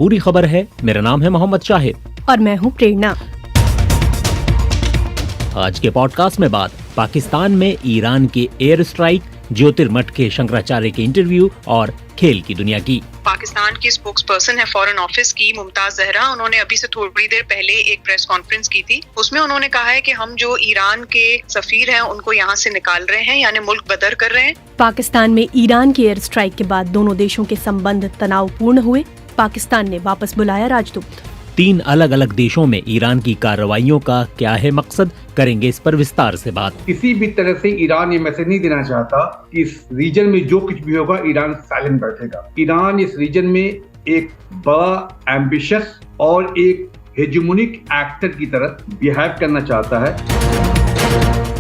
पूरी खबर है। मेरा नाम है मोहम्मद शाहिद और मैं हूँ प्रेरणा। आज के पॉडकास्ट में बात पाकिस्तान में ईरान के एयर स्ट्राइक, ज्योतिर्मठ शंकराचार्य के इंटरव्यू और खेल की दुनिया की। पाकिस्तान की स्पोक्स पर्सन है फॉरेन ऑफिस की मुमताज जहरा, उन्होंने अभी से थोड़ी देर पहले एक प्रेस कॉन्फ्रेंस की थी। उसमें उन्होंने कहा है कि हम जो ईरान के सफीर हैं उनको यहाँ से निकाल रहे हैं, यानी मुल्क बदर कर रहे हैं। पाकिस्तान में ईरान की एयर स्ट्राइक के बाद दोनों देशों के संबंध तनावपूर्ण हुए। पाकिस्तान ने वापस बुलाया राजदूत। 3 अलग अलग देशों में ईरान की कार्रवाइयों का क्या है मकसद, करेंगे इस पर विस्तार से बात। किसी भी तरह से ईरान ये मैसेज नहीं देना चाहता कि इस रीजन में जो कुछ भी होगा ईरान साइलेंट बैठेगा। ईरान इस रीजन में एक बड़ा एम्बिशियस और एक हेजेमोनिक एक्टर की तरह बिहेव करना चाहता है।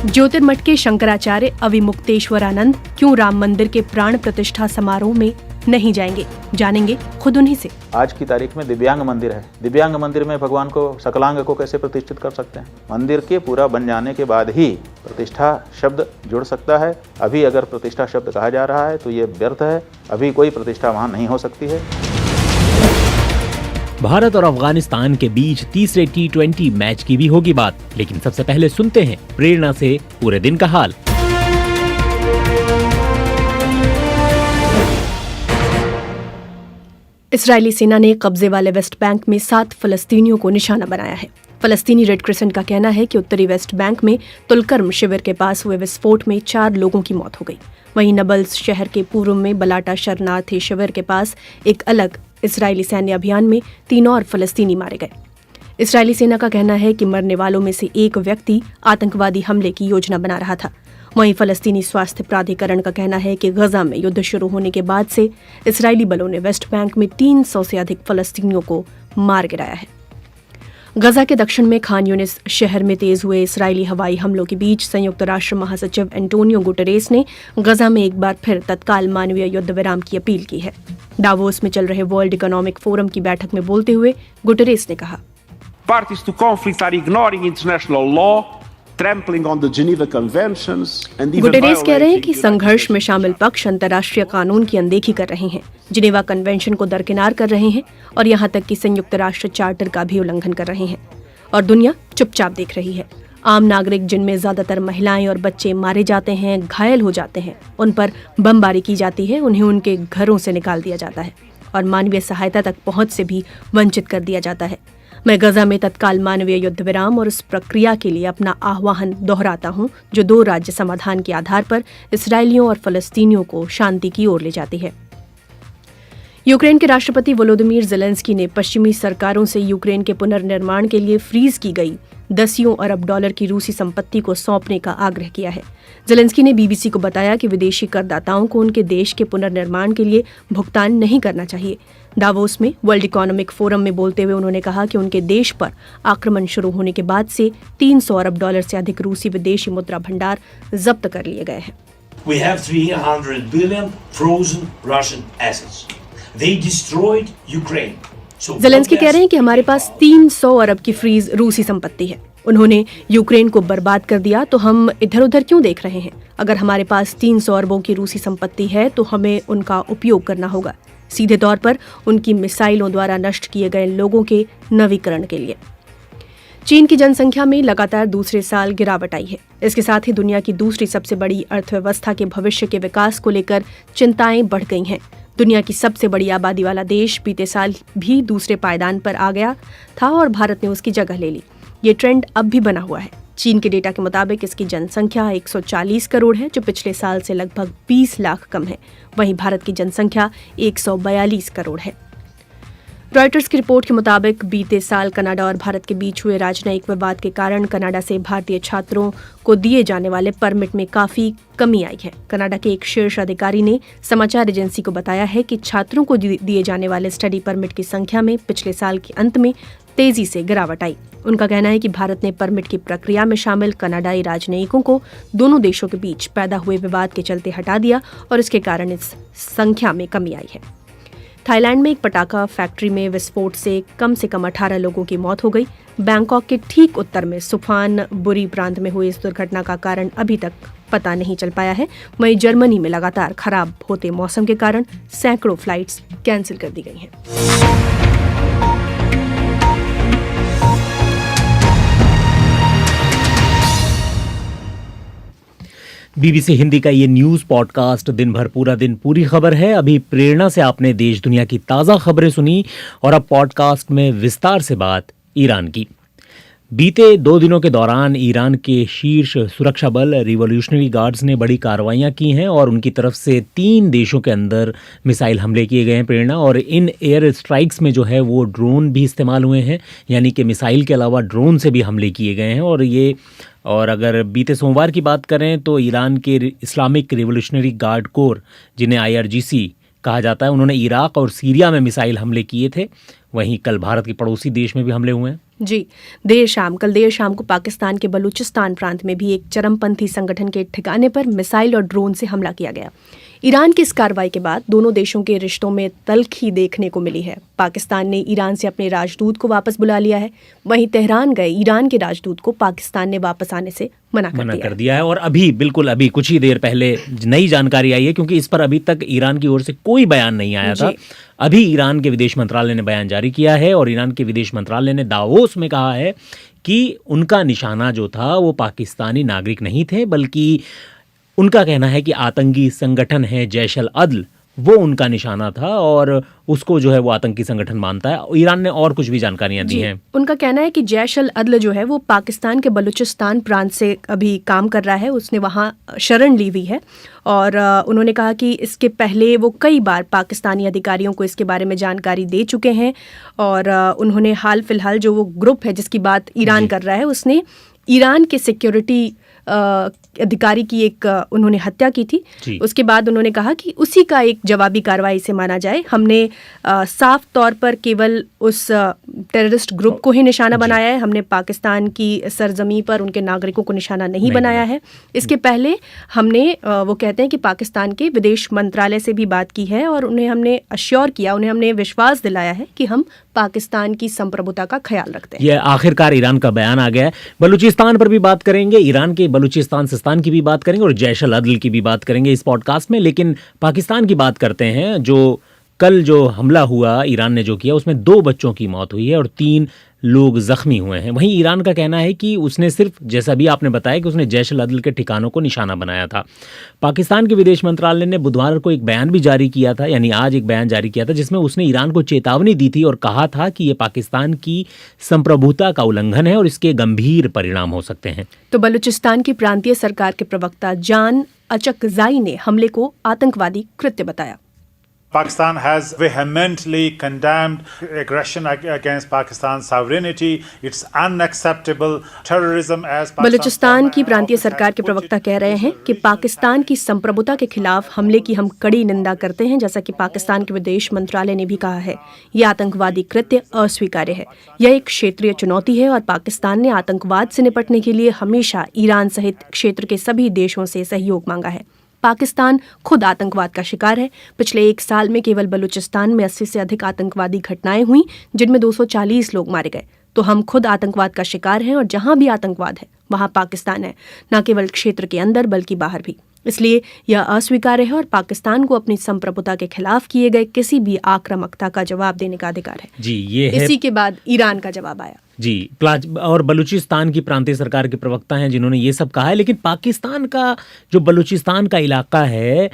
ज्योतिर्मठ के शंकराचार्य अविमुक्तेश्वरानंद क्यों राम मंदिर के प्राण प्रतिष्ठा समारोह में नहीं जाएंगे, जानेंगे खुद उन्हीं से। आज की तारीख में दिव्यांग मंदिर है। दिव्यांग मंदिर में भगवान को, सकलांग को कैसे प्रतिष्ठित कर सकते हैं? मंदिर के पूरा बन जाने के बाद ही प्रतिष्ठा शब्द जुड़ सकता है। अभी अगर प्रतिष्ठा शब्द कहा जा रहा है तो ये व्यर्थ है। अभी कोई प्रतिष्ठा वहाँ नहीं हो सकती है। भारत और अफगानिस्तान के बीच तीसरे T20 मैच की भी होगी बात, लेकिन सबसे पहले सुनते हैं प्रेरणा से पूरे दिन का हाल। इजरायली सेना ने कब्जे वाले वेस्ट बैंक में 7 फलस्तीनियों को निशाना बनाया है। फलस्तीनी रेड क्रिसेंट का कहना है कि उत्तरी वेस्ट बैंक में तुलकर्म शिविर के पास हुए विस्फोट में 4 लोगों की मौत हो गई। वहीं नबल्स शहर के पूर्व में बलाटा शरणार्थी शिविर के पास एक अलग इजरायली सैन्य अभियान में 3 और फलस्तीनी मारे गए। इजरायली सेना का कहना है कि मरने वालों में से एक व्यक्ति आतंकवादी हमले की योजना बना रहा था। वहीं फलस्तीनी स्वास्थ्य प्राधिकरण का कहना है कि गजा में युद्ध शुरू होने के बाद से इजरायली बलों ने वेस्ट बैंक में 300 से अधिक फलस्तीनियों को मार गिराया है। गजा के दक्षिण में खान यूनिस शहर में तेज हुए इजरायली हवाई हमलों के बीच संयुक्त राष्ट्र महासचिव एंटोनियो गुटेरेस ने गजा में एक बार फिर तत्काल मानवीय युद्ध विराम की अपील की है। डावोस में चल रहे वर्ल्ड इकोनॉमिक फोरम की बैठक में बोलते हुए गुटेरेस ने कहा, Parties to conflict are ignoring international law, trampling on the Geneva Conventions and even Guterres कह रहे हैं कि संघर्ष में शामिल पक्ष अंतर्राष्ट्रीय कानून की अनदेखी कर रहे हैं, जिनेवा कन्वेंशन को दरकिनार कर रहे हैं और यहाँ तक कि संयुक्त राष्ट्र चार्टर का भी उल्लंघन कर रहे हैं और दुनिया चुपचाप देख रही है। आम नागरिक, जिनमें ज्यादातर महिलाएं और बच्चे मारे जाते हैं, घायल हो जाते हैं, उन पर बमबारी की जाती है, उन्हें उनके घरों से निकाल दिया जाता है और मानवीय सहायता तक पहुंच से भी वंचित कर दिया जाता है। मैं गजा में तत्काल मानवीय युद्ध विराम और उस प्रक्रिया के लिए अपना आह्वान दोहराता हूं जो 2 राज्य समाधान के आधार पर इसराइलियों और फलस्तीनियों को शांति की ओर ले जाती है। यूक्रेन के राष्ट्रपति वोलोदिमीर ज़ेलेंस्की ने पश्चिमी सरकारों से यूक्रेन के पुनर्निर्माण के लिए फ्रीज की गई $10 अरब की रूसी संपत्ति को सौंपने का आग्रह किया है। ज़ेलेंस्की ने बीबीसी को बताया कि विदेशी करदाताओं को उनके देश के पुनर्निर्माण के लिए भुगतान नहीं करना चाहिए। डावोस में वर्ल्ड इकोनॉमिक फोरम में बोलते हुए उन्होंने कहा कि उनके देश पर आक्रमण शुरू होने के बाद से $300 अरब से अधिक रूसी विदेशी मुद्रा भंडार जब्त कर लिए गए हैं। We have 300 billion frozen Russian assets. They destroyed Ukraine. Zelensky कह रहे हैं कि हमारे पास 300 अरब की फ्रीज रूसी संपत्ति है। उन्होंने यूक्रेन को बर्बाद कर दिया, तो हम इधर उधर क्यों देख रहे हैं? अगर हमारे पास 300 अरबों की रूसी संपत्ति है तो हमें उनका उपयोग करना होगा, सीधे तौर पर उनकी मिसाइलों द्वारा नष्ट किए गए लोगों के नवीकरण के लिए। चीन की जनसंख्या में लगातार दूसरे साल गिरावट आई है। इसके साथ ही दुनिया की दूसरी सबसे बड़ी अर्थव्यवस्था के भविष्य के विकास को लेकर चिंताएं बढ़ गई हैं। दुनिया की सबसे बड़ी आबादी वाला देश बीते साल भी दूसरे पायदान पर आ गया था और भारत ने उसकी जगह ले ली। ये ट्रेंड अब भी बना हुआ है। चीन के डेटा के मुताबिक इसकी जनसंख्या 140 करोड़ है, जो पिछले साल से लगभग 20 लाख कम है। वहीं भारत की जनसंख्या 142 करोड़ है। रॉयटर्स की रिपोर्ट के मुताबिक बीते साल कनाडा और भारत के बीच हुए राजनयिक विवाद के कारण कनाडा से भारतीय छात्रों को दिए जाने वाले परमिट में काफी कमी आई है। कनाडा के एक शीर्ष अधिकारी ने समाचार एजेंसी को बताया है कि छात्रों को दिए जाने वाले स्टडी परमिट की संख्या में पिछले साल के अंत में तेजी से गिरावट आई। उनका कहना है कि भारत ने परमिट की प्रक्रिया में शामिल कनाडाई राजनयिकों को दोनों देशों के बीच पैदा हुए विवाद के चलते हटा दिया और इसके कारण इस संख्या में कमी आई है। थाईलैंड में एक पटाखा फैक्ट्री में विस्फोट से कम 18 लोगों की मौत हो गई। बैंकॉक के ठीक उत्तर में सुफान बुरी प्रांत में हुई इस दुर्घटना का कारण अभी तक पता नहीं चल पाया है। वहीं जर्मनी में लगातार खराब होते मौसम के कारण सैकड़ों फ्लाइट्स कैंसिल कर दी गई हैं। बीबीसी हिंदी का ये न्यूज़ पॉडकास्ट दिन भर पूरा दिन पूरी खबर है। अभी प्रेरणा से आपने देश दुनिया की ताज़ा खबरें सुनी और अब पॉडकास्ट में विस्तार से बात ईरान की। बीते 2 दिनों के दौरान ईरान के शीर्ष सुरक्षा बल रिवॉल्यूशनरी गार्ड्स ने बड़ी कार्रवाइयां की हैं और उनकी तरफ से 3 देशों के अंदर मिसाइल हमले किए गए हैं प्रेरणा। और इन एयर स्ट्राइक्स में जो है वो ड्रोन भी इस्तेमाल हुए हैं, यानी कि मिसाइल के अलावा ड्रोन से भी हमले किए गए हैं। और अगर बीते सोमवार की बात करें तो ईरान के इस्लामिक रिवॉल्यूशनरी गार्ड कोर, जिन्हें IRGC कहा जाता है, उन्होंने इराक और सीरिया में मिसाइल हमले किए थे। वहीं कल भारत के पड़ोसी देश में भी हमले हुए हैं। जी, कल देर शाम को पाकिस्तान के बलूचिस्तान प्रांत में भी एक चरमपंथी संगठन के ठिकाने पर मिसाइल और ड्रोन से हमला किया गया। ईरान की इस कार्रवाई के बाद दोनों देशों के रिश्तों में तल्खी देखने को मिली है। पाकिस्तान ने ईरान से अपने राजदूत को वापस बुला लिया है, वहीं तेहरान गए ईरान के राजदूत को पाकिस्तान ने वापस आने से मना कर दिया है। और अभी कुछ ही देर पहले नई जानकारी आई है, क्योंकि इस पर अभी तक ईरान की ओर से कोई बयान नहीं आया था। अभी ईरान के विदेश मंत्रालय ने बयान जारी किया है और ईरान के विदेश मंत्रालय ने दावोस में कहा है कि उनका निशाना जो था वो पाकिस्तानी नागरिक नहीं थे, बल्कि उनका कहना है कि आतंकी संगठन है जैश अल अदल, वो उनका निशाना था और उसको जो है वो आतंकी संगठन मानता है। ईरान ने और कुछ भी जानकारियां दी हैं। उनका कहना है कि जैश अल अदल जो है वो पाकिस्तान के बलूचिस्तान प्रांत से अभी काम कर रहा है, उसने वहाँ शरण ली हुई है। और उन्होंने कहा कि इसके पहले वो कई बार पाकिस्तानी अधिकारियों को इसके बारे में जानकारी दे चुके हैं। और उन्होंने हाल फिलहाल जो वो ग्रुप है जिसकी बात ईरान कर रहा है, उसने ईरान के सिक्योरिटी अधिकारी की एक उन्होंने हत्या की थी। उसके बाद उन्होंने कहा कि उसी का एक जवाबी कार्रवाई से माना जाए। हमने साफ तौर पर केवल उस टेररिस्ट ग्रुप को ही निशाना बनाया है, हमने पाकिस्तान की सरजमी पर उनके नागरिकों को निशाना नहीं बनाया है। इसके पहले हमने वो कहते हैं कि पाकिस्तान के विदेश मंत्रालय से भी बात की है और उन्हें हमने अश्योर किया, उन्हें हमने विश्वास दिलाया है कि हम पाकिस्तान की संप्रभुता का ख्याल रखते हैं। ये आखिरकार ईरान का बयान आ गया है। बलूचिस्तान पर भी बात करेंगे, ईरान के बलूचिस्तान सिस्तान की भी बात करेंगे और जैश अल अदल की भी बात करेंगे इस पॉडकास्ट में। लेकिन पाकिस्तान की बात करते हैं। कल जो हमला हुआ ईरान ने जो किया, उसमें 2 बच्चों की मौत हुई है और 3 लोग जख्मी हुए हैं। वहीं ईरान का कहना है कि उसने सिर्फ, जैसा भी आपने बताया, कि उसने जैश अल अदल के ठिकानों को निशाना बनाया था। पाकिस्तान के विदेश मंत्रालय ने बुधवार को एक बयान भी जारी किया था, यानी आज एक बयान जारी किया था, जिसमें उसने ईरान को चेतावनी दी थी और कहा था कि ये पाकिस्तान की संप्रभुता का उल्लंघन है और इसके गंभीर परिणाम हो सकते हैं। तो बलूचिस्तान की प्रांतीय सरकार के प्रवक्ता जान अचकजाई ने हमले को आतंकवादी कृत्य बताया। Pakistan has vehemently condemned aggression against Pakistan's sovereignty. It's unacceptable. Terrorism as Balochistan की प्रांतीय सरकार के प्रवक्ता कह रहे हैं कि पाकिस्तान की संप्रभुता के खिलाफ हमले की हम कड़ी निंदा करते हैं, जैसा कि पाकिस्तान के विदेश मंत्रालय ने भी कहा है। यह आतंकवादी कृत्य अस्वीकार्य है। यह एक क्षेत्रीय चुनौती है और पाकिस्तान ने आतंकवाद से निपटने के लिए हमेशा ईरान सहित क्षेत्र के सभी देशों से सहयोग मांगा है। पाकिस्तान खुद आतंकवाद का शिकार है। पिछले 1 साल में केवल बलूचिस्तान में 80 से अधिक आतंकवादी घटनाएं हुई, जिनमें 240 लोग मारे गए। तो हम खुद आतंकवाद का शिकार हैं और जहां भी आतंकवाद है वहां पाकिस्तान है, न केवल क्षेत्र के अंदर बल्कि बाहर भी। इसलिए यह अस्वीकार्य है और पाकिस्तान को अपनी संप्रभुता के खिलाफ किए गए किसी भी आक्रामकता का जवाब देने का अधिकार है। जी, ये है। इसी के बाद ईरान का जवाब आया। जी, और बलूचिस्तान की प्रांतीय सरकार के प्रवक्ता हैं जिन्होंने ये सब कहा है। लेकिन पाकिस्तान का जो बलूचिस्तान का इलाका है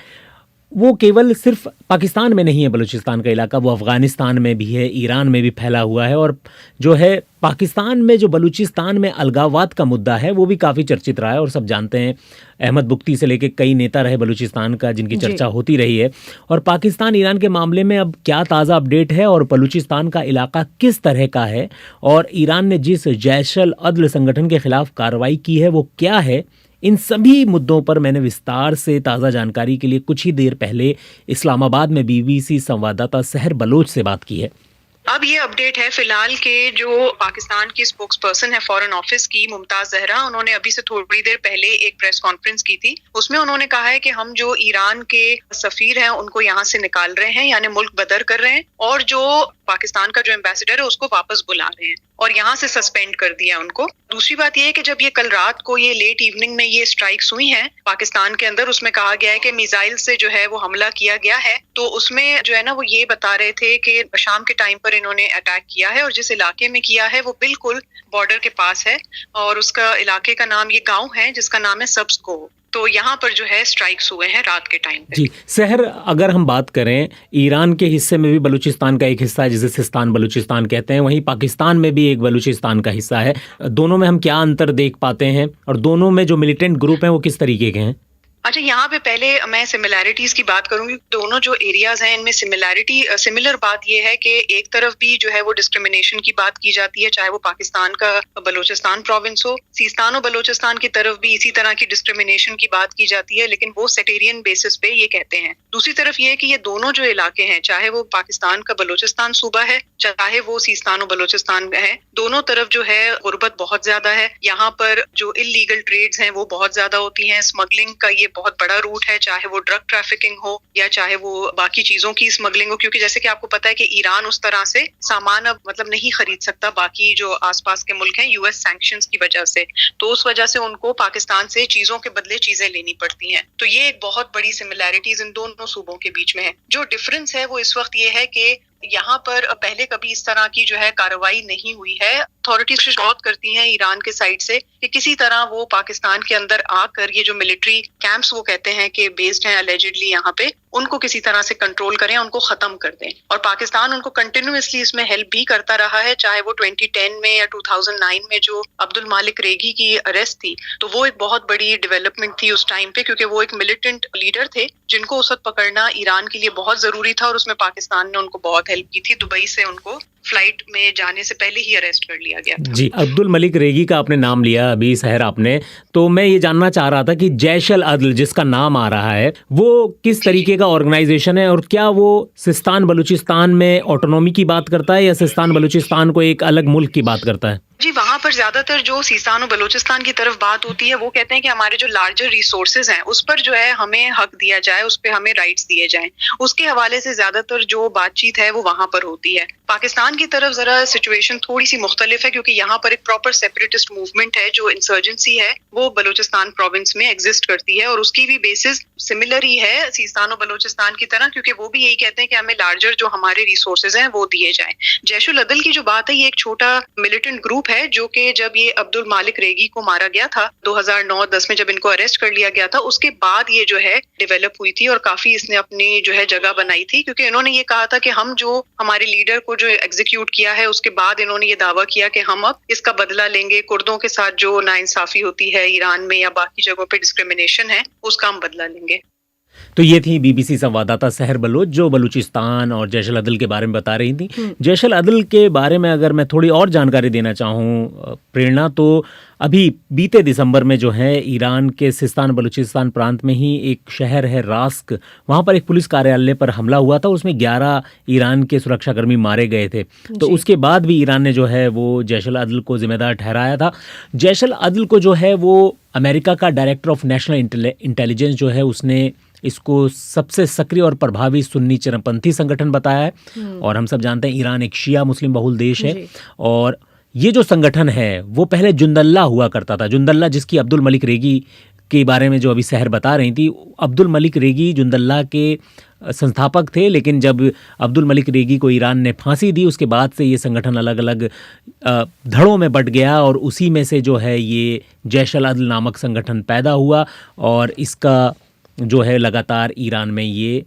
वो केवल सिर्फ पाकिस्तान में नहीं है। बलूचिस्तान का इलाका वो अफगानिस्तान में भी है, ईरान में भी फैला हुआ है। और जो है पाकिस्तान में जो बलूचिस्तान में अलगाववाद का मुद्दा है वो भी काफ़ी चर्चित रहा है और सब जानते हैं। अहमद बुख्ती से लेके कई नेता रहे बलूचिस्तान का जिनकी चर्चा होती रही है। और पाकिस्तान ईरान के मामले में अब क्या ताज़ा अपडेट है और बलूचिस्तान का इलाका किस तरह का है और ईरान ने जिस जैश अल अदल संगठन के खिलाफ कार्रवाई की है वो क्या है, इन सभी मुद्दों पर मैंने विस्तार से ताज़ा जानकारी के लिए कुछ ही देर पहले इस्लामाबाद में बीबीसी संवाददाता सहर बलोच से बात की है। अब ये अपडेट है फिलहाल के जो पाकिस्तान की स्पोक्स पर्सन है फॉरेन ऑफिस की मुमताज जहरा, उन्होंने अभी से थोड़ी देर पहले एक प्रेस कॉन्फ्रेंस की थी। उसमें उन्होंने कहा है कि हम जो ईरान के सफीर हैं उनको यहाँ से निकाल रहे हैं, यानी मुल्क बदर कर रहे हैं, और जो पाकिस्तान का जो एम्बेसडर है उसको वापस बुला रहे हैं और यहाँ से सस्पेंड कर दिया उनको। दूसरी बात यह है कि जब ये कल रात को ये लेट इवनिंग में ये स्ट्राइक्स हुई हैं पाकिस्तान के अंदर, उसमें कहा गया है कि मिसाइल से जो है वो हमला किया गया है। तो उसमें जो है ना वो ये बता रहे थे कि शाम के टाइम पर इन्होंने अटैक किया है और जिस इलाके में किया है वो बिल्कुल बॉर्डर के पास है और उसका इलाके का नाम, ये गाँव है जिसका नाम है सब्सको। तो यहाँ पर जो है स्ट्राइक्स हुए हैं रात के टाइम पे। जी सहर, अगर हम बात करें ईरान के हिस्से में भी बलूचिस्तान का एक हिस्सा है जिसे सिस्तान बलूचिस्तान कहते हैं, वहीं पाकिस्तान में भी एक बलूचिस्तान का हिस्सा है। दोनों में हम क्या अंतर देख पाते हैं और दोनों में जो मिलिटेंट ग्रुप हैं वो किस तरीके के हैं? अच्छा, यहाँ पे पहले मैं सिमिलैरिटीज की बात करूंगी। दोनों जो एरियाज हैं इनमें सिमिलर बात ये है कि एक तरफ भी जो है वो डिस्क्रिमिनेशन की बात की जाती है, चाहे वो पाकिस्तान का बलूचिस्तान प्रोविंस हो, सिस्तान और बलूचिस्तान की तरफ भी इसी तरह की डिस्क्रिमिनेशन की बात की जाती है, लेकिन वो सेक्टेरियन बेसिस पे ये कहते हैं। दूसरी तरफ ये है कि ये दोनों जो इलाके हैं, चाहे वो पाकिस्तान का बलूचिस्तान सूबा है, चाहे वो सिस्तान और बलूचिस्तान है, दोनों तरफ जो है गुर्बत बहुत ज्यादा है। यहाँ पर जो इलीगल ट्रेड्स हैं वो बहुत ज्यादा होती हैं। स्मगलिंग का ये बहुत बड़ा रूट है, चाहे वो ड्रग ट्रैफिकिंग हो या चाहे वो बाकी चीजों की स्मगलिंग हो, क्योंकि जैसे कि आपको पता है कि ईरान उस तरह से सामान अब मतलब नहीं खरीद सकता बाकी जो आसपास के मुल्क हैं यूएस सैंक्शंस की वजह से, तो उस वजह से उनको पाकिस्तान से चीजों के बदले चीजें लेनी पड़ती हैं। तो ये एक बहुत बड़ी सिमिलैरिटीज इन दोनों सूबों के बीच में है। जो डिफरेंस है वो इस वक्त ये है कि यहाँ पर पहले कभी इस तरह की जो है कार्रवाई नहीं हुई है। अथॉरिटीज कोशिश बहुत करती हैं ईरान के साइड से कि किसी तरह वो पाकिस्तान के अंदर आकर ये जो मिलिट्री कैंप्स वो कहते हैं कि बेस्ड हैं अलेजिडली यहाँ पे, उनको किसी तरह से कंट्रोल करें, उनको खत्म कर दें। और पाकिस्तान उनको कंटिन्यूअसली इसमें हेल्प भी करता रहा है, चाहे वो 2010 में या 2009 में जो अब्दुल मालिक रेगी की अरेस्ट थी, तो वो एक बहुत बड़ी डेवलपमेंट थी उस टाइम पे, क्योंकि वो एक मिलिटेंट लीडर थे जिनको उस वक्त पकड़ना ईरान के लिए बहुत जरूरी था, और उसमें पाकिस्तान ने उनको बहुत हेल्प की थी। दुबई से उनको फ्लाइट में जाने से पहले ही अरेस्ट कर लिया गया था। जी, अब्दुल मलिक रेगी का आपने नाम लिया अभी सहर आपने, तो मैं ये जानना चाह रहा था कि जैश अल अदल जिसका नाम आ रहा है वो किस तरीके का ऑर्गेनाइजेशन है, और क्या वो सिस्तान बलूचिस्तान में ऑटोनॉमी की बात करता है या सिस्तान बलूचिस्तान को एक अलग मुल्क की बात करता है? जी, वहाँ पर ज्यादातर जो सिस्तान और बलूचिस्तान की तरफ बात होती है वो कहते हैं कि हमारे जो लार्जर रिसोर्सेज हैं उस पर जो है हमें हक दिया जाए, उस पर हमें राइट्स दिए जाएं। उसके हवाले से ज्यादातर जो बातचीत है वो वहाँ पर होती है। पाकिस्तान की तरफ जरा सिचुएशन थोड़ी सी मुख्तलिफ है, क्योंकि यहाँ पर एक प्रॉपर सेपरेटिस्ट मूवमेंट है, जो इंसर्जेंसी है वो बलूचिस्तान प्रोविंस में एग्जिस्ट करती है, और उसकी भी बेसिस सिमिलर ही है सिस्तान और बलूचिस्तान की तरह, क्योंकि वो भी यही कहते हैं कि हमें लार्जर जो हमारे रिसोर्सेज हैं वो दिए जाएं। जैश अल अदल की जो बात है ये एक छोटा मिलिटेंट ग्रुप है, जो कि जब ये अब्दुल मालिक रेगी को मारा गया था 2009-10 में, जब इनको अरेस्ट कर लिया गया था, उसके बाद ये जो है डेवलप हुई थी और काफी इसने अपनी जो है जगह बनाई थी, क्योंकि इन्होंने ये कहा था कि हम जो हमारे लीडर को जो एग्जीक्यूट किया है उसके बाद इन्होंने ये दावा किया कि हम अब इसका बदला लेंगे, कुर्दों के साथ जो नाइंसाफी होती है ईरान में या बाकी जगहों पे डिस्क्रिमिनेशन है उसका हम बदला लेंगे। तो ये थी बीबीसी संवाददाता सहर बलोच जो बलूचिस्तान और जैश अल अदल के बारे में बता रही थी। जैश अल अदल के बारे में अगर मैं थोड़ी और जानकारी देना चाहूँ प्रेरणा, तो अभी बीते दिसंबर में जो है ईरान के सिस्तान बलूचिस्तान प्रांत में ही एक शहर है रास्क, वहाँ पर एक पुलिस कार्यालय पर हमला हुआ था, उसमें 11 ईरान के सुरक्षाकर्मी मारे गए थे। तो उसके बाद भी ईरान ने जो है वो जैश अल अदल को जिम्मेदार ठहराया था। जैश अल अदल को जो है वो अमेरिका का डायरेक्टर ऑफ नेशनल इंटेलिजेंस जो है उसने इसको सबसे सक्रिय और प्रभावी सुन्नी चरमपंथी संगठन बताया है। और हम सब जानते हैं ईरान एक शिया मुस्लिम बहुल देश है, और ये जो संगठन है वो पहले जुंदल्ला हुआ करता था। जुंदल्ला जिसकी अब्दुल मलिक रेगी के बारे में जो अभी सहर बता रही थी, अब्दुल मलिक रेगी जुंदल्ला के संस्थापक थे, लेकिन जब अब्दुल मलिक रेगी को ईरान ने फांसी दी उसके बाद से ये संगठन अलग अलग धड़ों में बंट गया, और उसी में से जो है ये जैश अल अदल नामक संगठन पैदा हुआ, और इसका जो है लगातार ईरान में ये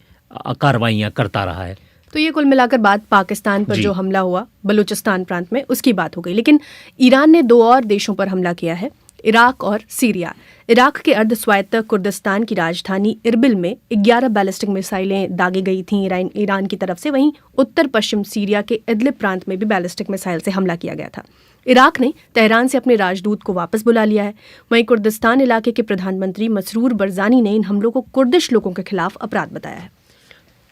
कार्रवाइयाँ करता रहा है। तो ये कुल मिलाकर बात पाकिस्तान पर जो हमला हुआ बलूचिस्तान प्रांत में उसकी बात हो गई, लेकिन ईरान ने 2 और देशों पर हमला किया है, इराक और सीरिया। इराक के अर्ध स्वायत्त कुर्दिस्तान की राजधानी इरबिल में 11 बैलिस्टिक मिसाइलें दागी गई थीं ईरान की तरफ से। वहीं उत्तर पश्चिम सीरिया के इदलिब प्रांत में भी बैलिस्टिक मिसाइल से हमला किया गया था। इराक ने तेहरान से अपने राजदूत को वापस बुला लिया है। वहीं कुर्दिस्तान इलाके के प्रधानमंत्री मसरूर बरजानी ने इन हमलों को कुर्दिश लोगों के खिलाफ अपराध बताया है।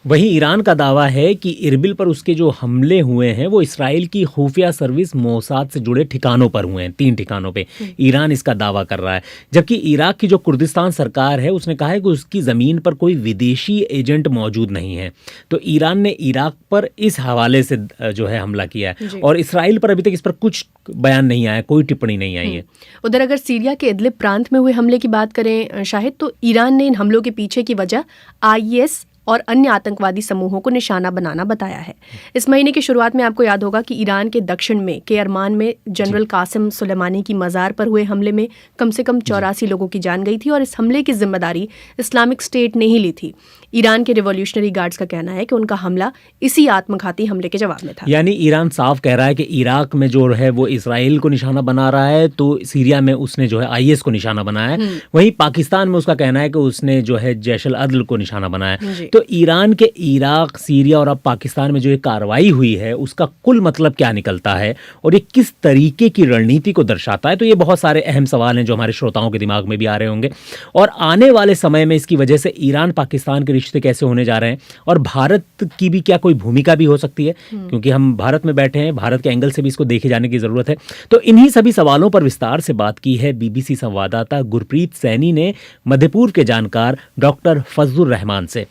वहीं ईरान का दावा है कि इरबिल पर उसके जो हमले हुए हैं वो इसराइल की खुफिया सर्विस मोसाद से जुड़े ठिकानों पर हुए हैं, 3 ठिकानों पे ईरान इसका दावा कर रहा है। जबकि इराक की जो कुर्दिस्तान सरकार है उसने कहा है कि उसकी ज़मीन पर कोई विदेशी एजेंट मौजूद नहीं है। तो ईरान ने इराक पर इस हवाले से जो है हमला किया है, और इसराइल पर अभी तक इस पर कुछ बयान नहीं आया, कोई टिप्पणी नहीं आई है। उधर अगर सीरिया के इदलिब प्रांत में हुए हमले की बात करें शाहिद, तो ईरान ने इन हमलों के पीछे की वजह IS और अन्य आतंकवादी समूहों को निशाना बनाना बताया है। इस महीने की शुरुआत में आपको याद होगा कि ईरान के दक्षिण में केरमान में जनरल कासिम सुलेमानी की मज़ार पर हुए हमले में कम से कम 84 लोगों की जान गई थी और इस हमले की जिम्मेदारी इस्लामिक स्टेट ने ही ली थी। ईरान के रिवॉल्यूशनरी गार्ड्स का कहना है कि उनका हमला इसी आत्मघाती हमले के जवाब में था। यानी ईरान साफ कह रहा है कि इराक में जो है वो इसराइल को निशाना बना रहा है, तो सीरिया में उसने जो है आईएस को निशाना बनाया है। वहीं पाकिस्तान में उसका कहना है कि उसने जो है जैश अल अदल को निशाना बनाया है। तो ईरान के इराक, सीरिया और अब पाकिस्तान में जो ये कार्रवाई हुई है उसका कुल मतलब क्या निकलता है और ये किस तरीके की रणनीति को दर्शाता है? तो ये बहुत सारे अहम सवाल हैं जो हमारे श्रोताओं के दिमाग में भी आ रहे होंगे। और आने वाले समय में इसकी वजह से ईरान पाकिस्तान के रिश्ते कैसे होने जा रहे हैं और भारत की भी क्या कोई भूमिका भी हो सकती है, क्योंकि हम भारत में बैठे हैं, भारत के एंगल से भी इसको देखे जाने की जरूरत है। तो इन्हीं सभी सवालों पर विस्तार से बात की है बीबीसी संवाददाता गुरप्रीत सैनी ने मध्य पूर्व के जानकार डॉक्टर फजलुर रहमान से।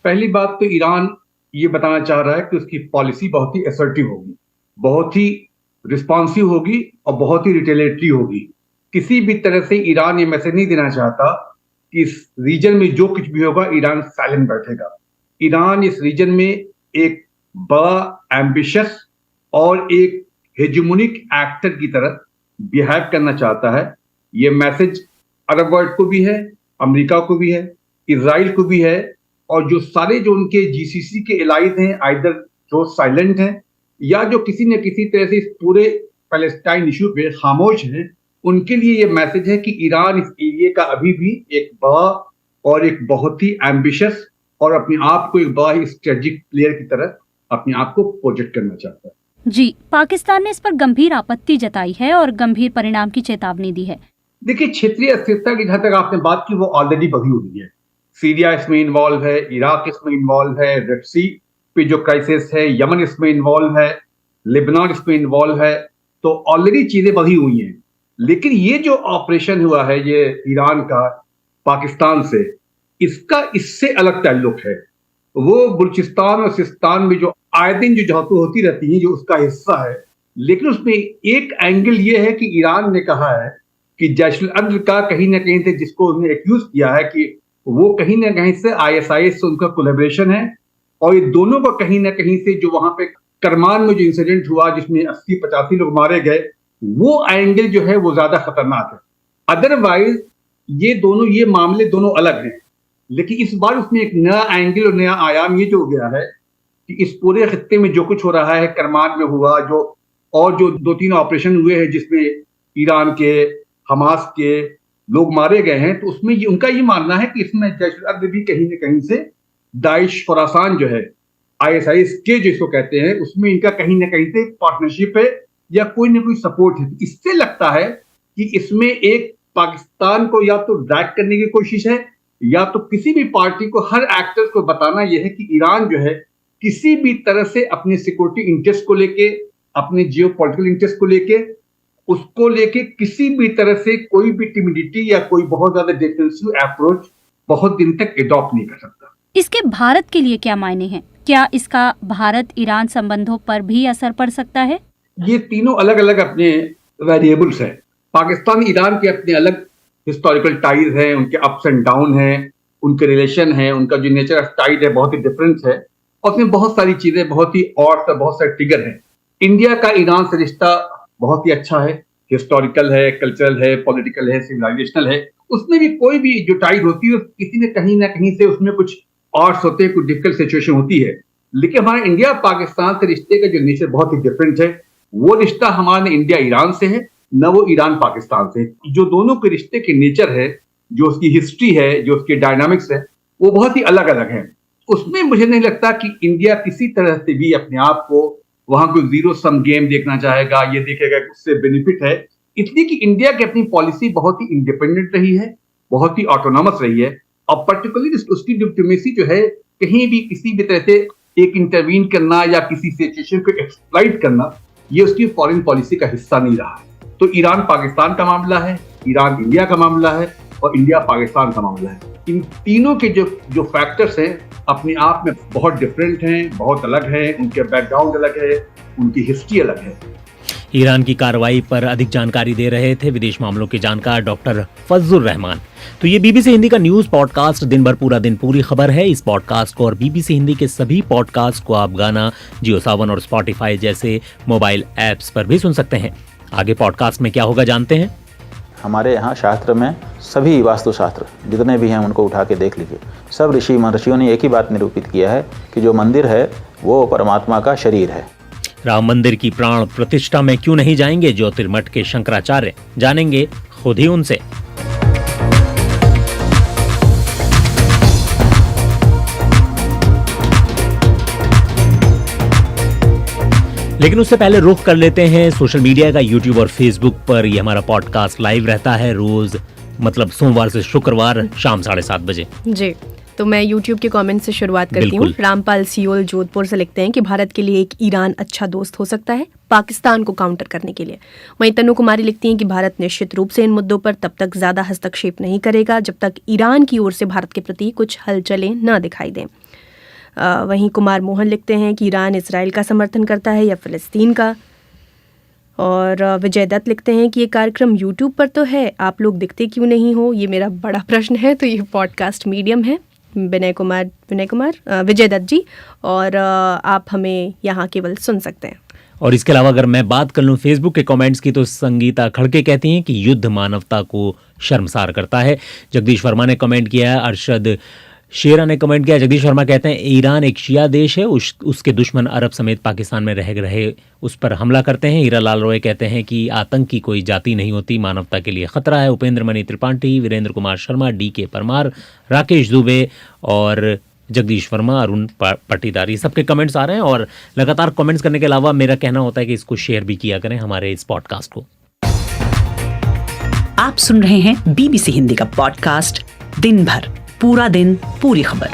पहली बात तो ईरान ये बताना चाह रहा है कि उसकी पॉलिसी बहुत ही असर्टिव होगी, बहुत ही रिस्पॉन्सिव होगी और बहुत ही रिटेलिएटरी होगी। किसी भी तरह से ईरान ये मैसेज नहीं देना चाहता कि इस रीजन में जो कुछ भी होगा ईरान साइलेंट बैठेगा। ईरान इस रीजन में एक बड़ा एम्बिशियस और एक हेजेमोनिक एक्टर की तरह बिहेव करना चाहता है। ये मैसेज अरब वर्ल्ड को भी है, अमेरिका को भी है, इजराइल को भी है, और जो सारे जो उनके जीसीसी के एलाइज हैं, आइदर जो साइलेंट हैं या जो किसी न किसी तरह से इस पूरे पैलेस्टाइन इशू पे खामोश हैं, उनके लिए ये मैसेज है कि ईरान इस एरिया का अभी भी एक बड़ा और एक बहुत ही एम्बिशियस और अपने आप को एक बड़ा ही स्ट्रेटेजिक प्लेयर की तरह अपने आप को प्रोजेक्ट करना चाहता है। जी, पाकिस्तान ने इस पर गंभीर आपत्ति जताई है और गंभीर परिणाम की चेतावनी दी है। देखिए, क्षेत्रीय अस्थिरता की जहां तक आपने बात की वो ऑलरेडी बढ़ी हुई है। सीरिया इसमें इन्वॉल्व है, इराक इसमें इन्वॉल्व है, रेड सी पे जो क्राइसिस है, यमन इसमें इन्वॉल्व है, लेबनान इसमें इन्वॉल्व है, तो ऑलरेडी चीजें बढ़ी हुई हैं। लेकिन ये जो ऑपरेशन हुआ है ये ईरान का पाकिस्तान से, इसका इससे अलग ताल्लुक है। वो बलूचिस्तान और सिस्तान में जो आए दिन जो झड़पें होती रहती हैं जो उसका हिस्सा है, लेकिन उसमें एक एंगल ये है कि ईरान ने कहा है कि जैश अल अदल का कहीं ना कहीं से, जिसको उसने एक्यूज किया है कि वो कहीं ना कहीं से आईएसआईएस से उनका कोलैबोरेशन है, और ये दोनों को कहीं ना कहीं से जो वहां पे करमान में जो इंसिडेंट हुआ जिसमें 80-85 लोग मारे गए, वो एंगल जो है वो ज्यादा खतरनाक है। अदरवाइज ये मामले दोनों अलग हैं, लेकिन इस बार उसमें एक नया एंगल और नया आयाम ये जो हो गया है कि इस पूरे खित्ते में जो कुछ हो रहा है, करमान में हुआ जो, और जो 2-3 ऑपरेशन हुए हैं जिसमें ईरान के, हमास के लोग मारे गए हैं, तो उसमें उनका ये मानना है कि इसमें जैश अल अदल भी कहीं न कहीं से दाइश खुरासान जो है, आईएसआईएस के जिसको कहते हैं, उसमें इनका कहीं ना कहीं से पार्टनरशिप है या कोई ना कोई सपोर्ट है। इससे लगता है कि इसमें एक पाकिस्तान को या तो ड्रैग करने की कोशिश है या तो किसी भी पार्टी को, हर एक्टर को बताना यह है कि ईरान जो है किसी भी तरह से अपने सिक्योरिटी इंटरेस्ट को लेके, अपने जियोपॉलिटिकल इंटरेस्ट को लेके, उसको लेके किसी भी तरह से कोई भी टिमिडिटी या कोई बहुत ज्यादा डिफेंसिव अप्रोच बहुत दिन तक एडॉप्ट नहीं कर सकता। इसके भारत के लिए क्या मायने हैं? क्या इसका भारत ईरान संबंधों पर भी असर पड़ सकता है? ये तीनों अलग अलग अपने वेरिएबल्स हैं। पाकिस्तान ईरान के अपने अलग हिस्टोरिकल टाइज हैं, उनके अप्स एंड डाउन हैं, उनके रिलेशन है, उनका जो नेचर ऑफ टाइड है बहुत ही डिफरेंस है, और उसमें बहुत सारी चीजें बहुत ही और बहुत सारे ट्रिगर हैं। इंडिया का ईरान से रिश्ता बहुत ही अच्छा है, हिस्टोरिकल है, कल्चरल है, पॉलिटिकल है, सिविलाइजेशनल है। उसमें भी कोई भी जो टाइड होती है किसी ने कहीं ना कहीं से उसमें कुछ ऑर्ड्स होते हैं, कुछ डिफिकल्ट सिचुएशन होती है। लेकिन हमारे इंडिया पाकिस्तान से रिश्ते का जो नेचर बहुत ही डिफरेंट है। वो रिश्ता हमारे इंडिया ईरान से है, न वो ईरान पाकिस्तान से। जो दोनों के रिश्ते के नेचर है, जो उसकी हिस्ट्री है, जो उसके डायनामिक्स है, वो बहुत ही अलग अलग है। उसमें मुझे नहीं लगता कि इंडिया किसी तरह से भी अपने आप को वहां कोई जीरो सम गेम देखना चाहेगा, ये देखेगा कि उससे बेनिफिट है। इसलिए कि इंडिया की अपनी पॉलिसी बहुत ही इंडिपेंडेंट रही है, बहुत ही ऑटोनॉमस रही है, और पर्टिकुलरली उसकी डिप्लोमेसी जो है कहीं भी किसी भी तरह से एक इंटरवीन करना या किसी सिचुएशन को एक्सप्लॉइट करना, ये उसकी फॉरेन पॉलिसी का हिस्सा नहीं रहा है। तो ईरान पाकिस्तान का मामला है, ईरान इंडिया का मामला है, और इंडिया पाकिस्तान का मामला है। इन तीनों के जो फैक्टर्स हैं अपने आप में बहुत डिफरेंट हैं, बहुत अलग हैं, उनके बैकग्राउंड अलग है, उनकी हिस्ट्री अलग है। ईरान की कार्रवाई पर अधिक जानकारी दे रहे थे विदेश मामलों के जानकार डॉक्टर फजलुर रहमान। तो ये बीबीसी हिंदी का न्यूज़ पॉडकास्ट दिन भर पूरा दिन पूरी खबर है। इस पॉडकास्ट को और बीबीसी हिंदी के सभी पॉडकास्ट को आप गाना, जियो सावन और स्पॉटिफाई जैसे मोबाइल ऐप्स पर भी सुन सकते हैं। आगे पॉडकास्ट में क्या होगा जानते हैं। हमारे यहाँ शास्त्र में सभी वास्तुशास्त्र जितने भी हैं उनको उठा के देख लीजिए। सब ऋषि महर्षियों ने एक ही बात निरूपित किया है कि जो मंदिर है वो परमात्मा का शरीर है। राम मंदिर की प्राण प्रतिष्ठा में क्यों नहीं जाएंगे ज्योतिर्मठ के शंकराचार्य, जानेंगे खुद ही उनसे। लेकिन उससे पहले रुख कर लेते हैं सोशल मीडिया का। यूट्यूब और फेसबुक पर ये हमारा पॉडकास्ट लाइव रहता है रोज, मतलब सोमवार से शुक्रवार शाम 7:30 बजे। जी, तो मैं YouTube के कमेंट से शुरुआत करती हूँ। रामपाल सियोल जोधपुर से लिखते हैं कि भारत के लिए एक ईरान अच्छा दोस्त हो सकता है पाकिस्तान को काउंटर करने के लिए। वहीं तनु कुमारी लिखती हैं कि भारत निश्चित रूप से इन मुद्दों पर तब तक ज्यादा हस्तक्षेप नहीं करेगा जब तक ईरान की ओर से भारत के प्रति कुछ हलचलें न दिखाई दें। वहीं कुमार मोहन लिखते हैं कि ईरान इसराइल का समर्थन करता है या फिलिस्तीन का। और विजय दत्त लिखते हैं कि ये कार्यक्रम YouTube पर तो है, आप लोग दिखते क्यों नहीं हो, ये मेरा बड़ा प्रश्न है। तो ये पॉडकास्ट मीडियम है। विजय दत्त जी, और आप हमें यहाँ केवल सुन सकते हैं। और इसके अलावा अगर मैं बात कर लूँ फेसबुक के कमेंट्स की, तो संगीता खड़के कहती हैं कि युद्ध मानवता को शर्मसार करता है। जगदीश वर्मा ने कमेंट किया है। अरशद शेरा ने कमेंट किया। जगदीश वर्मा कहते हैं ईरान एक शिया देश है, उसके दुश्मन अरब समेत पाकिस्तान में रह रहे उस पर हमला करते हैं। हीरा लाल रॉय कहते हैं कि आतंक की कोई जाति नहीं होती, मानवता के लिए खतरा है। उपेंद्र मणि त्रिपाठी, वीरेंद्र कुमार शर्मा, DK परमार, राकेश दुबे और जगदीश वर्मा, अरुण पाटीदार, ये सबके कमेंट्स आ रहे हैं। और लगातार कमेंट्स करने के अलावा मेरा कहना होता है कि इसको शेयर भी किया करें हमारे इस पॉडकास्ट को। आप सुन रहे हैं BBC हिंदी का पॉडकास्ट दिन भर पूरा दिन पूरी खबर।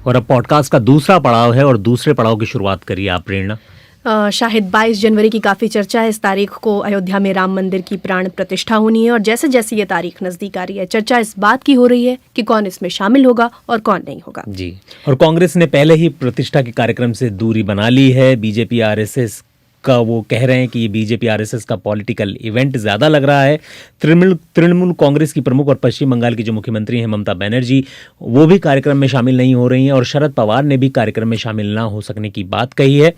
और अब पॉडकास्ट का दूसरा पड़ाव है और दूसरे पड़ाव की शुरुआत करिए आप प्रेरणा। शाहिद 22 जनवरी की काफ़ी चर्चा है। इस तारीख को अयोध्या में राम मंदिर की प्राण प्रतिष्ठा होनी है और जैसे जैसे ये तारीख नज़दीक आ रही है चर्चा इस बात की हो रही है कि कौन इसमें शामिल होगा और कौन नहीं होगा। जी, और कांग्रेस ने पहले ही प्रतिष्ठा के कार्यक्रम से दूरी बना ली है। बीजेपी RSS का वो कह रहे हैं कि ये बीजेपी RSS का पॉलिटिकल इवेंट ज़्यादा लग रहा है। तृणमूल कांग्रेस की प्रमुख और पश्चिम बंगाल की जो मुख्यमंत्री हैं ममता बनर्जी, वो भी कार्यक्रम में शामिल नहीं हो रही हैं और शरद पवार ने भी कार्यक्रम में शामिल ना हो सकने की बात कही है।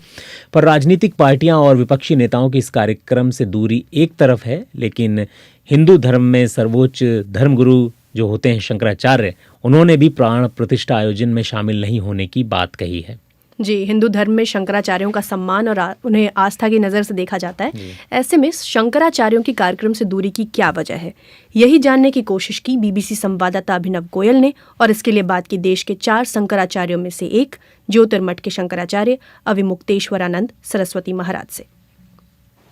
पर राजनीतिक पार्टियां और विपक्षी नेताओं की इस कार्यक्रम से दूरी एक तरफ है, लेकिन हिंदू धर्म में सर्वोच्च धर्मगुरु जो होते हैं शंकराचार्य, उन्होंने भी प्राण प्रतिष्ठा आयोजन में शामिल नहीं होने की बात कही है। जी, हिंदू धर्म में शंकराचार्यों का सम्मान और उन्हें आस्था की नज़र से देखा जाता है। ऐसे में शंकराचार्यों की कार्यक्रम से दूरी की क्या वजह है, यही जानने की कोशिश की BBC संवाददाता अभिनव गोयल ने, और इसके लिए बात की देश के 4 शंकराचार्यों में से एक ज्योतिर्मठ के शंकराचार्य अविमुक्तेश्वरानंद सरस्वती महाराज से।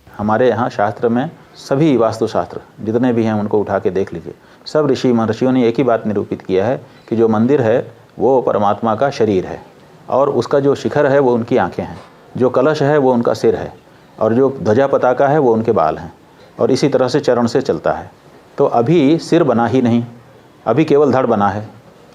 हमारे यहाँ शास्त्र में सभी वास्तुशास्त्र जितने भी हैं उनको उठा के देख लीजिए। सब ऋषि महर्षियों ने एक ही बात निरूपित किया है कि जो मंदिर है वो परमात्मा का शरीर है और उसका जो शिखर है वो उनकी आंखें हैं, जो कलश है वो उनका सिर है और जो ध्वजा पताका है वो उनके बाल हैं, और इसी तरह से चरण से चलता है। तो अभी सिर बना ही नहीं, अभी केवल धड़ बना है,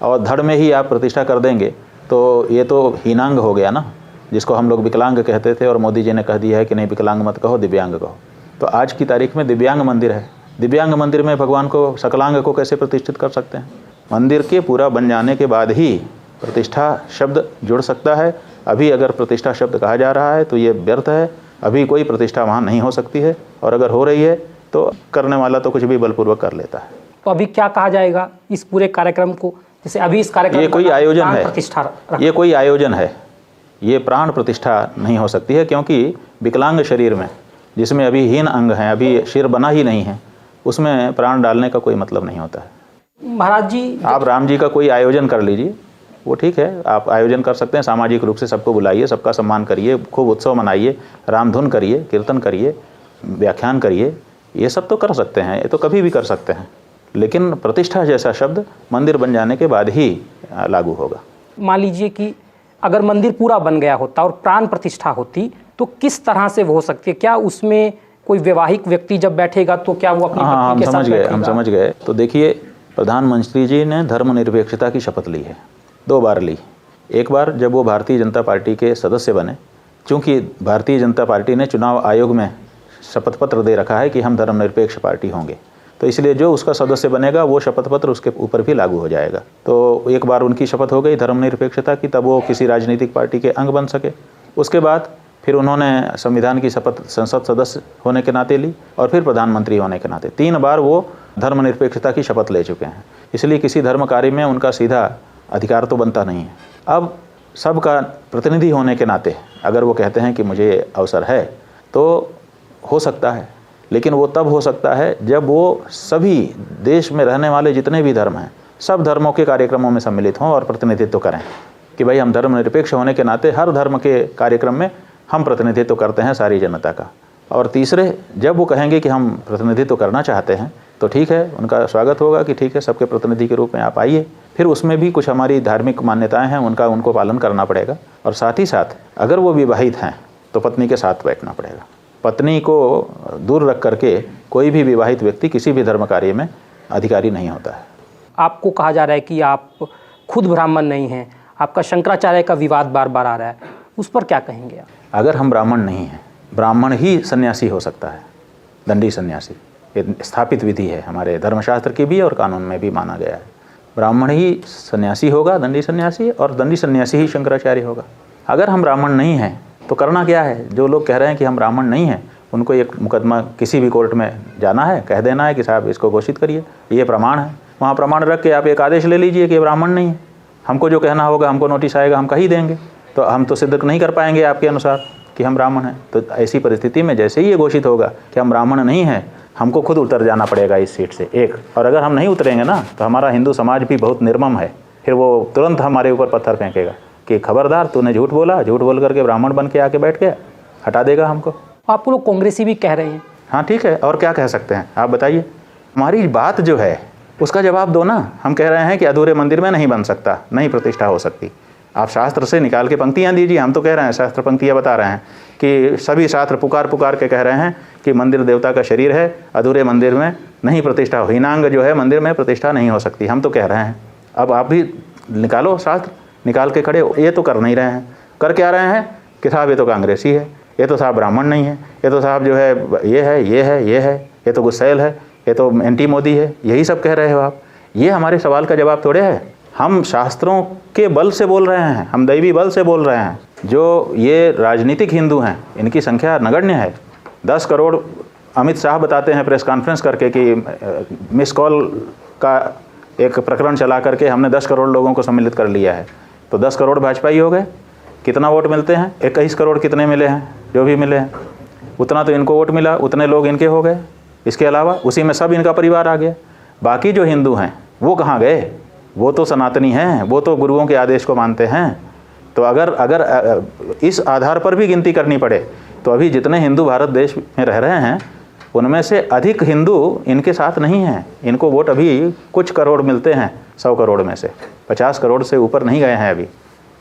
और धड़ में ही आप प्रतिष्ठा कर देंगे तो ये तो हीनांग हो गया ना, जिसको हम लोग विकलांग कहते थे और मोदी जी ने कह दिया है कि नहीं विकलांग मत कहो, दिव्यांग कहो। तो आज की तारीख में दिव्यांग मंदिर है। दिव्यांग मंदिर में भगवान को, सकलांग को कैसे प्रतिष्ठित कर सकते हैं? मंदिर के पूरा बन जाने के बाद ही प्रतिष्ठा शब्द जुड़ सकता है। अभी अगर प्रतिष्ठा शब्द कहा जा रहा है तो ये व्यर्थ है। अभी कोई प्रतिष्ठा वहाँ नहीं हो सकती है, और अगर हो रही है तो करने वाला तो कुछ भी बलपूर्वक कर लेता है। तो अभी क्या कहा जाएगा इस पूरे कार्यक्रम को? जैसे अभी इस कार्यक्रम ये कोई आयोजन है, ये कोई आयोजन है, ये प्राण प्रतिष्ठा नहीं हो सकती है, क्योंकि विकलांग शरीर में जिसमें अभी हीन अंग हैं, अभी सिर बना ही नहीं है, उसमें प्राण डालने का कोई मतलब नहीं होता है। महाराज जी, आप राम जी का कोई आयोजन कर लीजिए, वो ठीक है, आप आयोजन कर सकते हैं, सामाजिक रूप से सबको बुलाइए, सबका सम्मान करिए, खूब उत्सव मनाइए, रामधुन करिए, कीर्तन करिए, व्याख्यान करिए, ये सब तो कर सकते हैं, ये तो कभी भी कर सकते हैं। लेकिन प्रतिष्ठा जैसा शब्द मंदिर बन जाने के बाद ही लागू होगा। मान लीजिए कि अगर मंदिर पूरा बन गया होता और प्राण प्रतिष्ठा होती तो किस तरह से वो हो सकती है? क्या उसमें कोई वैवाहिक व्यक्ति जब बैठेगा तो क्या वो अपनी पत्नी के साथ बैठेगा? हम समझ गए। तो देखिए, प्रधानमंत्री जी ने धर्मनिरपेक्षता की शपथ ली है, 2 बार ली। एक बार जब वो भारतीय जनता पार्टी के सदस्य बने चूँकि भारतीय जनता पार्टी ने चुनाव आयोग में शपथ पत्र दे रखा है कि हम धर्मनिरपेक्ष पार्टी होंगे, तो इसलिए जो उसका सदस्य बनेगा वो शपथ पत्र उसके ऊपर भी लागू हो जाएगा। तो एक बार उनकी शपथ हो गई धर्मनिरपेक्षता की, तब वो किसी राजनीतिक पार्टी के अंग बन सके। उसके बाद फिर उन्होंने संविधान की शपथ संसद सदस्य होने के नाते ली और फिर प्रधानमंत्री होने के नाते 3 बार वो धर्मनिरपेक्षता की शपथ ले चुके हैं। इसलिए किसी धर्म कार्य में उनका सीधा अधिकार तो बनता नहीं है। अब सबका प्रतिनिधि होने के नाते अगर वो कहते हैं कि मुझे अवसर है तो हो सकता है, लेकिन वो तब हो सकता है जब वो सभी देश में रहने वाले जितने भी धर्म हैं सब धर्मों के कार्यक्रमों में सम्मिलित हों और प्रतिनिधित्व करें कि भाई हम धर्मनिरपेक्ष होने के नाते हर धर्म के कार्यक्रम में हम प्रतिनिधित्व करते हैं सारी जनता का। और तीसरे, जब वो कहेंगे कि हम प्रतिनिधित्व करना चाहते हैं तो ठीक है, उनका स्वागत होगा कि ठीक है सबके प्रतिनिधि के रूप में आप आइए। फिर उसमें भी कुछ हमारी धार्मिक मान्यताएं हैं उनको पालन करना पड़ेगा। और साथ ही साथ अगर वो विवाहित हैं तो पत्नी के साथ बैठना पड़ेगा। पत्नी को दूर रख करके कोई भी विवाहित व्यक्ति किसी भी धर्म कार्य में अधिकारी नहीं होता है। आपको कहा जा रहा है कि आप खुद ब्राह्मण नहीं हैं, आपका शंकराचार्य का विवाद बार बार आ रहा है, उस पर क्या कहेंगे आप? अगर हम ब्राह्मण नहीं हैं, ब्राह्मण ही सन्यासी हो सकता है, दंडी सन्यासी, ये स्थापित विधि है हमारे धर्मशास्त्र की भी और कानून में भी माना गया है। ब्राह्मण ही सन्यासी होगा, दंडी सन्यासी, और दंडी सन्यासी ही शंकराचार्य होगा। अगर हम ब्राह्मण नहीं हैं तो करना क्या है? जो लोग कह रहे हैं कि हम ब्राह्मण नहीं हैं उनको एक मुकदमा किसी भी कोर्ट में जाना है, कह देना है कि साहब इसको घोषित करिए, ये प्रमाण है। वहाँ प्रमाण रख के आप एक आदेश ले लीजिए कि ब्राह्मण नहीं है। हमको जो कहना होगा, हमको नोटिस आएगा, हम कह ही देंगे। तो हम तो सिद्ध नहीं कर पाएंगे आपके अनुसार कि हम ब्राह्मण हैं। तो ऐसी परिस्थिति में जैसे ही ये घोषित होगा कि हम ब्राह्मण नहीं हैं, हमको खुद उतर जाना पड़ेगा इस सीट से एक। और अगर हम नहीं उतरेंगे ना तो हमारा हिंदू समाज भी बहुत निर्मम है, फिर वो तुरंत हमारे ऊपर पत्थर फेंकेगा कि खबरदार तूने झूठ बोला, झूठ बोल करके ब्राह्मण बन के आके बैठ गया, हटा देगा हमको। आपको लोग कांग्रेसी भी कह रहे हैं। हाँ ठीक है, और क्या कह सकते हैं आप बताइए। हमारी बात जो है उसका जवाब दो ना। हम कह रहे हैं कि अधूरे मंदिर में नहीं बन सकता, नहीं प्रतिष्ठा हो सकती। आप शास्त्र से निकाल के पंक्तियाँ दीजिए। हम तो कह रहे हैं, शास्त्र पंक्तियाँ बता रहे हैं कि सभी शास्त्र पुकार पुकार के कह रहे हैं कि मंदिर देवता का शरीर है, अधूरे मंदिर में नहीं प्रतिष्ठा हो, हीनांग जो है मंदिर में प्रतिष्ठा नहीं हो सकती। हम तो कह रहे हैं, अब आप भी निकालो शास्त्र, निकाल के खड़े हो। ये तो कर नहीं रहे हैं। कर क्या रहे हैं कि साहब ये तो कांग्रेसी है, ये तो साहब ब्राह्मण नहीं है, ये तो साहब जो है ये है, ये है, ये है, ये तो गुस्सैल है, ये तो एंटी मोदी है, यही सब कह रहे हो आप। ये हमारे सवाल का जवाब थोड़े है। हम शास्त्रों के बल से बोल रहे हैं, हम दैवी बल से बोल रहे हैं। जो ये राजनीतिक हिंदू हैं इनकी संख्या नगण्य है। 10 करोड़ अमित शाह बताते हैं प्रेस कॉन्फ्रेंस करके कि मिस कॉल का एक प्रकरण चला करके हमने 10 करोड़ लोगों को सम्मिलित कर लिया है। तो 10 करोड़ भाजपाई हो गए। कितना वोट मिलते हैं? 21 करोड़ कितने मिले हैं? जो भी मिले हैं उतना तो इनको वोट मिला, उतने लोग इनके हो गए। इसके अलावा उसी में सब इनका परिवार आ गया। बाकी जो हिंदू हैं वो कहाँ गए? वो तो सनातनी हैं, वो तो गुरुओं के आदेश को मानते हैं। तो अगर इस आधार पर भी गिनती करनी पड़े तो अभी जितने हिंदू भारत देश में रह रहे हैं उनमें से अधिक हिंदू इनके साथ नहीं हैं। इनको वोट अभी कुछ करोड़ मिलते हैं 100 करोड़ में से, 50 करोड़ से ऊपर नहीं गए हैं अभी।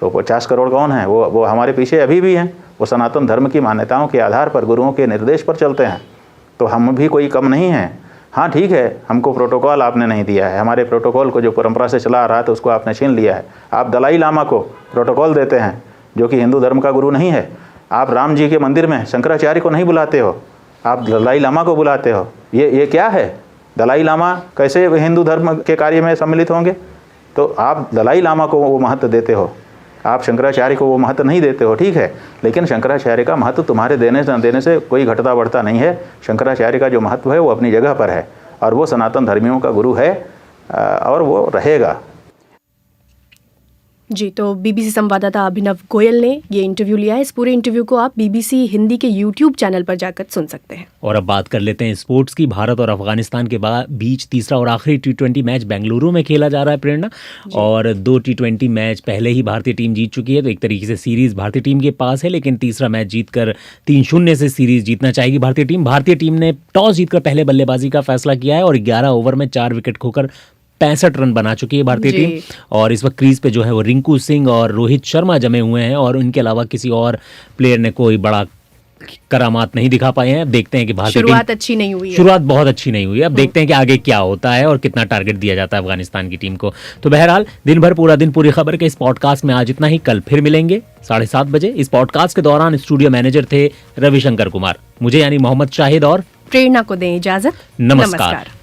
तो 50 करोड़ कौन है? वो हमारे पीछे अभी भी हैं। वो सनातन धर्म की मान्यताओं के आधार पर, गुरुओं के निर्देश पर चलते हैं। तो हम भी कोई कम नहीं हैं। हाँ ठीक है, हमको प्रोटोकॉल आपने नहीं दिया है। हमारे प्रोटोकॉल को जो परंपरा से चला आ रहा था उसको आपने छीन लिया है। आप दलाई लामा को प्रोटोकॉल देते हैं जो कि हिंदू धर्म का गुरु नहीं है। आप राम जी के मंदिर में शंकराचार्य को नहीं बुलाते हो, आप दलाई लामा को बुलाते हो। ये क्या है? दलाई लामा कैसे हिंदू धर्म के कार्य में सम्मिलित होंगे? तो आप दलाई लामा को वो महत्व देते हो, आप शंकराचार्य को वो महत्व नहीं देते हो। ठीक है, लेकिन शंकराचार्य का महत्व तुम्हारे देने से कोई घटता बढ़ता नहीं है। शंकराचार्य का जो महत्व है वो अपनी जगह पर है और वो सनातन धर्मियों का गुरु है और वो रहेगा। जी, तो बीबीसी संवाददाता अभिनव गोयल ने ये इंटरव्यू लिया है। इस पूरे इंटरव्यू को आप बीबीसी हिंदी के यूट्यूब चैनल पर जाकर सुन सकते हैं। और अब बात कर लेते हैं स्पोर्ट्स की। भारत और अफगानिस्तान के बीच तीसरा और आखिरी T20 मैच बेंगलुरु में खेला जा रहा है प्रेरणा, और 2 T20 मैच पहले ही भारतीय टीम जीत चुकी है। तो एक तरीके से सीरीज भारतीय टीम के पास है, लेकिन तीसरा मैच जीतकर 3-0 से सीरीज जीतना चाहेगी भारतीय टीम। भारतीय टीम ने टॉस जीतकर पहले बल्लेबाजी का फैसला किया है और 11 ओवर में 4 विकेट खोकर 65 रन बना चुकी है भारतीय टीम। और इस वक्त क्रीज पे जो है वो रिंकू सिंह और रोहित शर्मा जमे हुए हैं, और उनके अलावा किसी और प्लेयर ने कोई बड़ा करामात नहीं दिखा पाए हैं। अब देखते हैं कि भारतीय शुरुआत अच्छी नहीं हुई है। शुरुआत बहुत अच्छी नहीं हुई है। अब देखते हैं कि आगे क्या होता है और कितना टारगेट दिया जाता है अफगानिस्तान की टीम को। तो बहरहाल दिन भर पूरा दिन पूरी खबर के इस पॉडकास्ट में आज इतना ही। कल फिर मिलेंगे 7:30 बजे। इस पॉडकास्ट के दौरान स्टूडियो मैनेजर थे रविशंकर कुमार। मुझे यानी मोहम्मद शाहिद और प्रेरणा को दें इजाजत। नमस्कार।